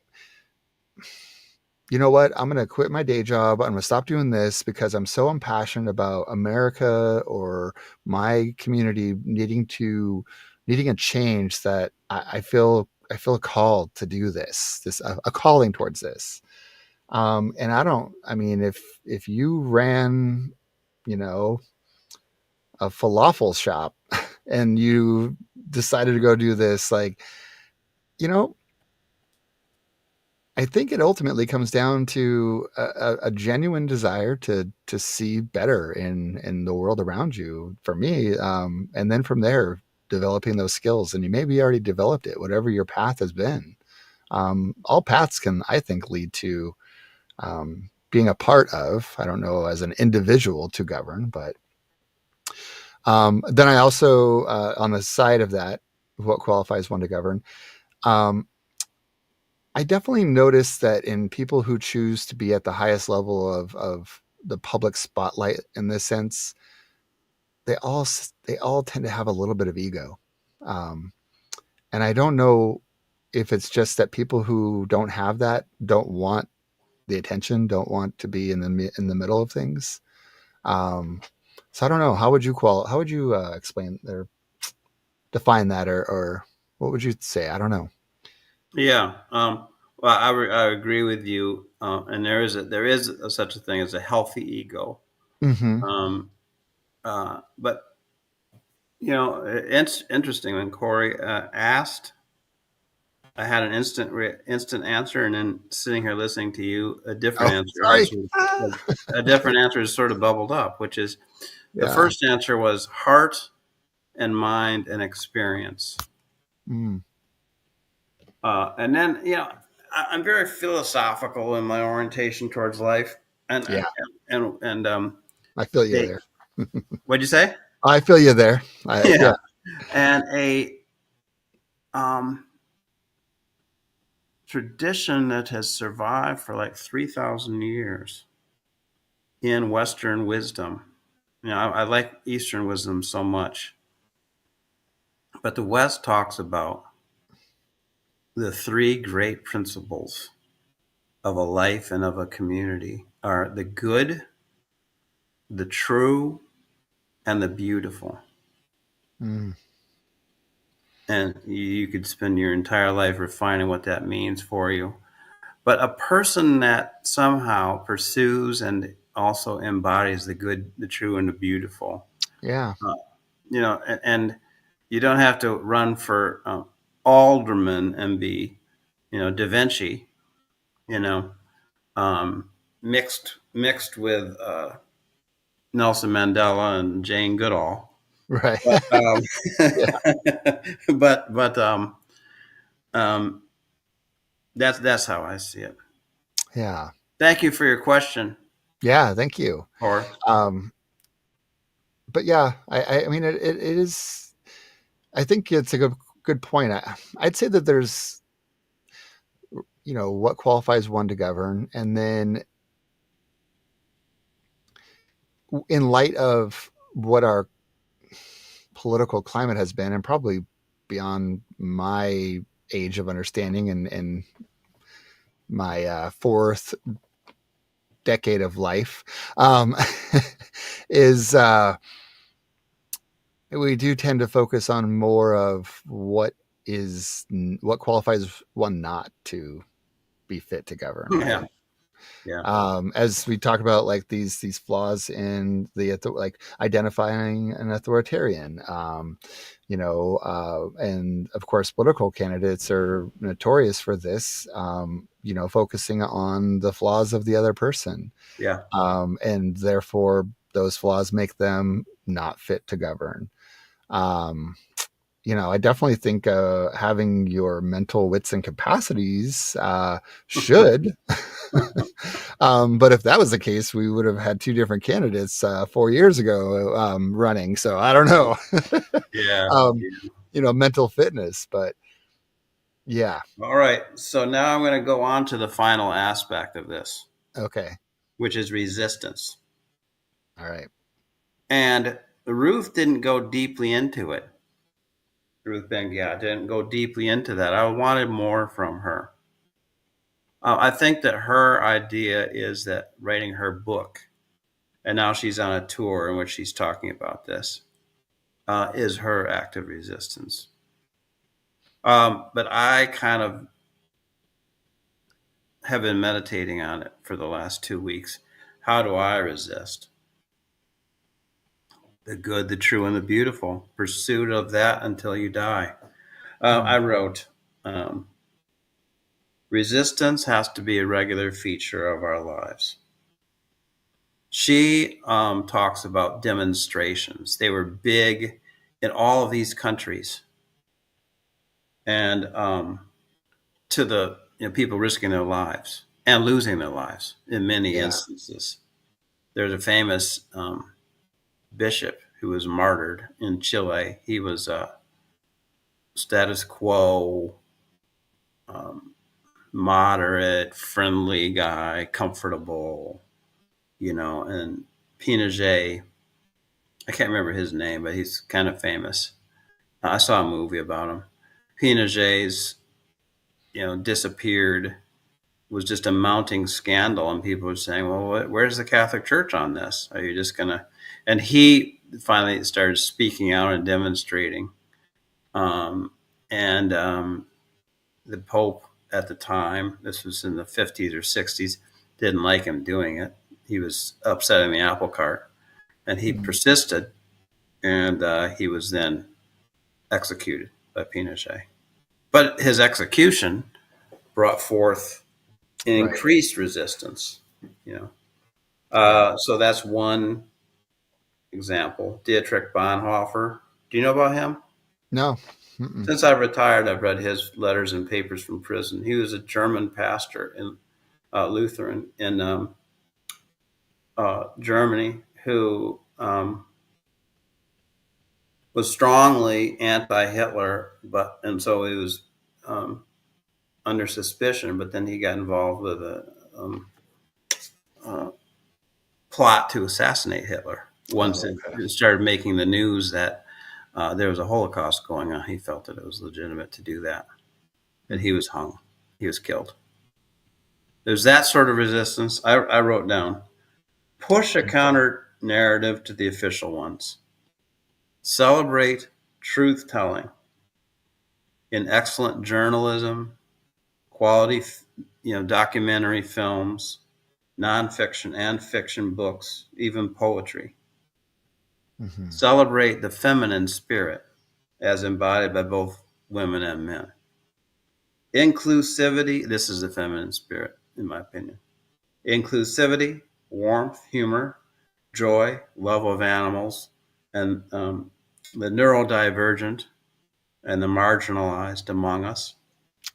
you know what, I'm going to quit my day job. I'm going to stop doing this because I'm so impassioned about America or my community needing a change that I feel called to do this a calling towards this. And I mean, if you ran, you know, a falafel shop and you decided to go do this, like, you know, I think it ultimately comes down to a genuine desire to see better in the world around you. For me, and then from there, developing those skills, and you maybe already developed it, whatever your path has been. All paths can, I think, lead to being a part of. I don't know as an individual to govern, but then I also, on the side of that, what qualifies one to govern. Um, I definitely notice that in people who choose to be at the highest level of the public spotlight in this sense, they all tend to have a little bit of ego, um, and I don't know if it's just that people who don't have that don't want the attention, don't want to be in the middle of things. Um, so I don't know. How would you explain or define that, or what would you say? I don't know. Yeah. Well, I agree with you, and there is such a thing as a healthy ego. Hmm. Um, but it's interesting when Corey asked. I had an instant answer, and then sitting here listening to you, a different Oh, answer sorry. a different answer has sort of bubbled up, which is the Yeah. first answer was heart and mind and experience. Mm. And then, I'm very philosophical in my orientation towards life. And, Yeah. and I feel you a, there. what'd you say? I feel you there. Yeah. Yeah. And a um, tradition that has survived for like 3,000 years in Western wisdom. I like Eastern wisdom so much, but the West talks about the three great principles of a life and of a community are the good, the true, and the beautiful. Mm. And you could spend your entire life refining what that means for you. But a person that somehow pursues and also embodies the good, the true, and the beautiful, Yeah. uh, and you don't have to run for alderman and be, Da Vinci, you know, mixed with Nelson Mandela and Jane Goodall. Right. But Yeah. but um, that's how I see it. Yeah. Thank you for your question, Yeah. Thank you. Or Um, but yeah, I mean, it is. I think it's a good point. I'd say that there's, what qualifies one to govern, and then in light of what our political climate has been, and probably beyond my age of understanding and my fourth decade of life, is we do tend to focus on more of what qualifies one not to be fit to govern, yeah, right? Yeah. As we talk about like these flaws in like identifying an authoritarian, and of course political candidates are notorious for this, focusing on the flaws of the other person, Yeah. and therefore those flaws make them not fit to govern. um, I definitely think having your mental wits and capacities should. But if that was the case, we would have had two different candidates 4 years ago running. So I don't know. Yeah. um, Yeah. Mental fitness, but yeah. All right. So now I'm going to go on to the final aspect of this, Okay. which is resistance. All right. And Ruth didn't go deeply into it. Ruth Ben-Ghiat didn't go deeply into that. I wanted more from her. I think that her idea is that writing her book, and now she's on a tour in which she's talking about this, is her act of resistance. But I kind of have been meditating on it for the last 2 weeks. How do I resist? The good, the true, and the beautiful. Pursuit of that until you die. Mm. I wrote, resistance has to be a regular feature of our lives. She talks about demonstrations. They were big in all of these countries, and to the people risking their lives and losing their lives in many Yeah. instances. There's a famous bishop who was martyred in Chile. He was a status quo, um, moderate, friendly guy, comfortable, and Pinochet, I can't remember his name, but he's kind of famous. I saw a movie about him. Pinochet's, disappeared was just a mounting scandal, and people were saying, "Well, where's the Catholic Church on this? Are you just gonna?" And he finally started speaking out and demonstrating. Um, and the Pope at the time, this was in the 50s or 60s, didn't like him doing it. He was upsetting the apple cart, and he Mm. persisted, and he was then executed by Pinochet. But his execution brought forth Right. increased resistance. You know, Right. so that's one example. Dietrich Bonhoeffer. Do you know about him? No. Mm-mm. Since I've retired, I've read his letters and papers from prison. He was a German pastor in Lutheran in Germany who was strongly anti-Hitler, and so he was um, under suspicion. But then he got involved with a uh, plot to assassinate Hitler. Once Oh, it okay. started making the news that there was a Holocaust going on, he felt that it was legitimate to do that, and he Mm. was hung. He was killed. There's that sort of resistance. I wrote down: push a counter narrative to the official ones. Celebrate truth telling in excellent journalism, quality, documentary films, nonfiction and fiction books, even poetry. Mm-hmm. Celebrate the feminine spirit as embodied by both women and men. Inclusivity, this is the feminine spirit, in my opinion. Inclusivity, warmth, humor, joy, love of animals, and the neurodivergent and the marginalized among us.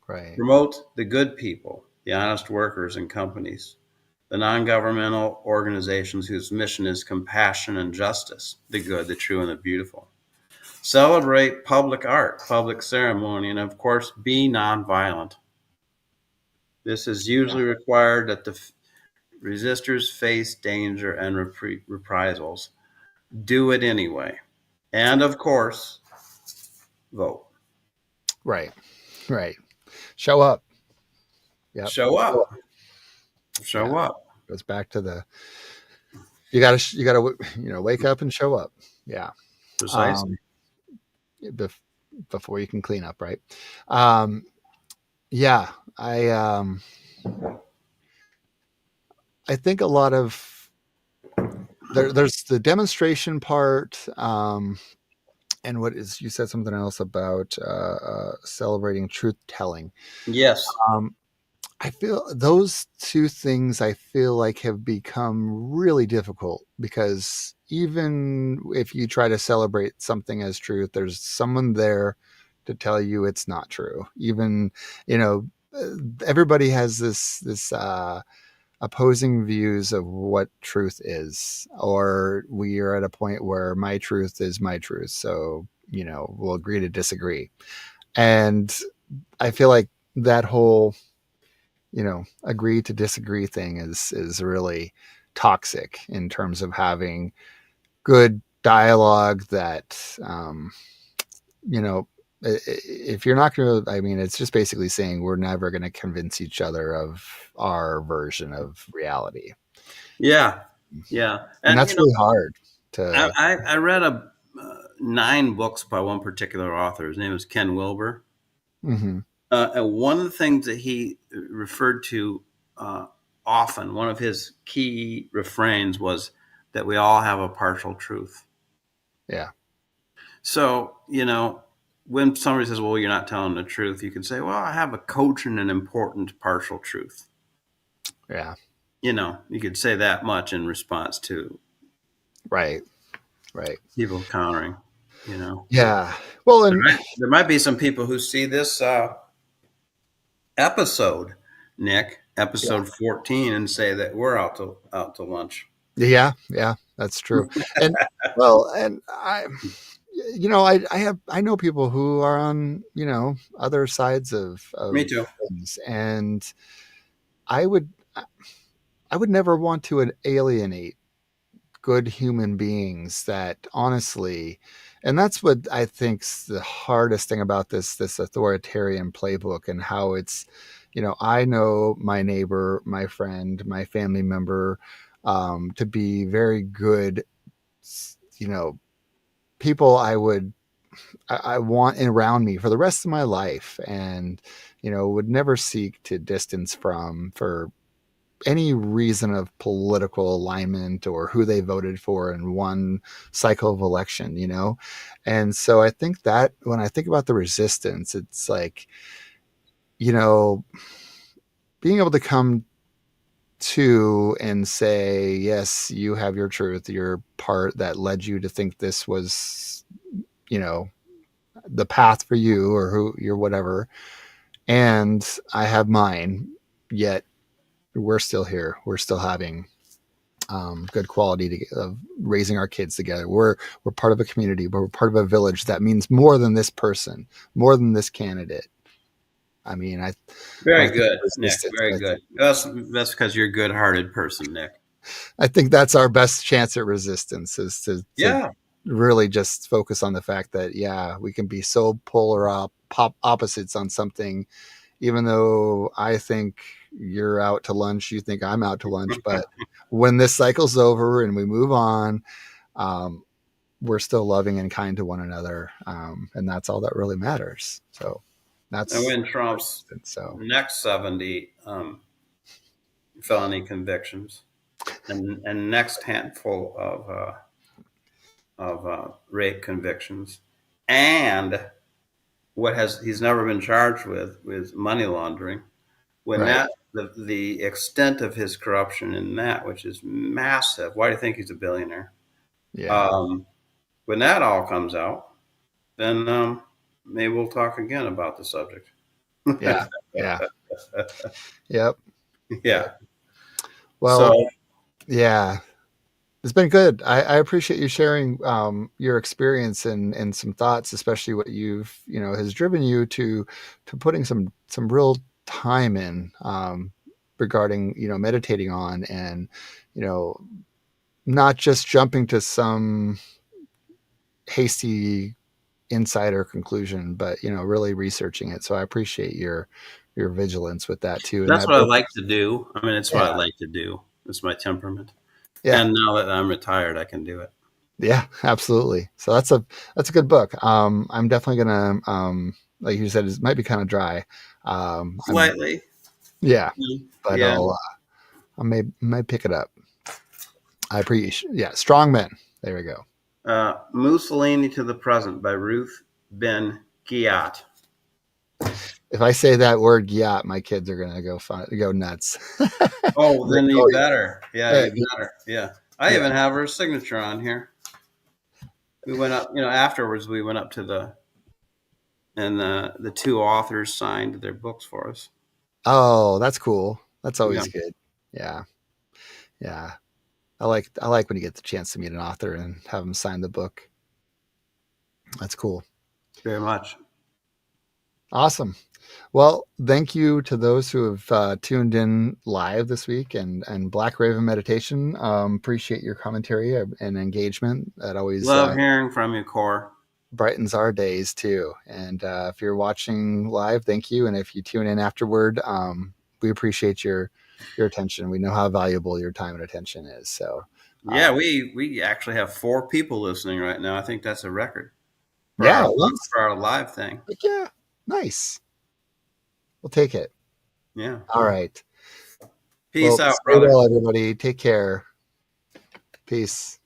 Right. Promote the good people, the honest workers and companies, the non governmental organizations whose mission is compassion and justice, the good, the true, and the beautiful. Celebrate public art, public ceremony, and of course, be nonviolent. This is Yeah. usually required that the resistors face danger and reprisals. Do it anyway. And of course, vote. Right. Right. Show up. Yep. Show up. Show Yeah. up. Goes back to the you gotta wake up and show up. Yeah. Precisely. Um, bef- Before you can clean up, right? Um, yeah. I I think a lot of there's the demonstration part, and what is you said something else about celebrating truth telling. Yes. Um, I feel those two things I feel like have become really difficult because even if you try to celebrate something as truth, there's someone there to tell you it's not true. Even, you know, everybody has this opposing views of what truth is, or we are at a point where my truth is my truth. So, we'll agree to disagree. And I feel like that whole agree to disagree thing is really toxic in terms of having good dialogue that you know if you're not going to, I mean, it's just basically saying we're never going to convince each other of our version of reality. Yeah. Yeah. And And that's really hard I, to. I read 9 books by one particular author. His name is Ken Wilber. Mhm. And one of the things that he referred to uh, often, one of his key refrains was that we all have a partial truth. Yeah. So, when somebody says, well, you're not telling the truth, you can say, well, I have a cogent and important partial truth. Yeah. You could say that much in response to Right. Right. people countering, you know. Yeah. Well, There and might, there might be some people who see this episode, Nick, yeah. episode 14, and say that we're out to lunch. Yeah, yeah, that's true. And well, and I know people who are on, other sides Me of too. things, and I would I would never want to alienate good human beings that honestly, and that's what I think's the hardest thing about this authoritarian playbook, and how it's, I know my neighbor, my friend, my family member, to be very good, you know people I want around me for the rest of my life, and would never seek to distance from for any reason of political alignment or who they voted for in one cycle of election. And so I think that when I think about the resistance, it's like, you know being able to come to and say, yes, you have your truth, your part that led you to think this was, you know the path for you, or who you're, whatever, and I have mine, yet we're still here, we're still having good quality of raising our kids together. We're part of a community, but we're part of a village that means more than this person, more than this candidate. I mean, when I Very think of good, Nick. resistance, Very good. That's because you're a good-hearted person, Nick. I think that's our best chance at resistance, is to Yeah. really just focus on the fact that, yeah, we can be so opposites on something, even though I think you're out to lunch, you think I'm out to lunch. But when this cycle's over and we move on, um, we're still loving and kind to one another. And that's all that really matters. So And that's, when Trump's so next 70 felony convictions and next handful of rape convictions, and what has he's never been charged with money laundering. When right. the extent of his corruption in that, which is massive, why do you think he's a billionaire? Yeah. Um, when that all comes out, then maybe we'll talk again about the subject. Yeah. Yeah. Yep. Yeah. Well, So yeah, it's been good. I appreciate you sharing your experience and some thoughts, especially what has driven you to putting some real time in, regarding meditating on, and you know not just jumping to some hasty insider conclusion, but really researching it. So I appreciate your vigilance with that too, and that's that what I book. like to do. I mean, it's what I Yeah, like to do. It's my temperament. yeah, And now that I'm retired, I can do it. yeah, absolutely. So that's a good book. I'm definitely gonna, like you said, it might be kind of dry. I'm Slightly. Yeah, but Yeah. I may pick it up. I appreciate. Yeah, Strongmen. There we go. Mussolini to the Present by Ruth Ben Ghiat. If I say that word yacht, my kids are gonna go nuts. Oh, Like, then you oh better. Yeah, yeah, you better. Yeah. I yeah. even have her signature on here. We went up, afterwards we went up to the two authors signed their books for us. Oh, that's cool. That's Yeah, always good. Yeah, yeah. I like when you get the chance to meet an author and have them sign the book. That's cool. very much. Awesome. Well, thank you to those who have tuned in live this week and Black Raven Meditation. Appreciate your commentary and engagement. That always Love hearing from you, Core. brightens our days too. And if you're watching live, thank you. And if you tune in afterward, we appreciate your attention. We know how valuable your time and attention is. So, Yeah, we actually have 4 people listening right now. I think that's a record for yeah, our it was. for our live thing. Like, yeah, nice. We'll take it. Yeah. All right. Peace Well, out, stay brother. well, everybody. Take care. Peace.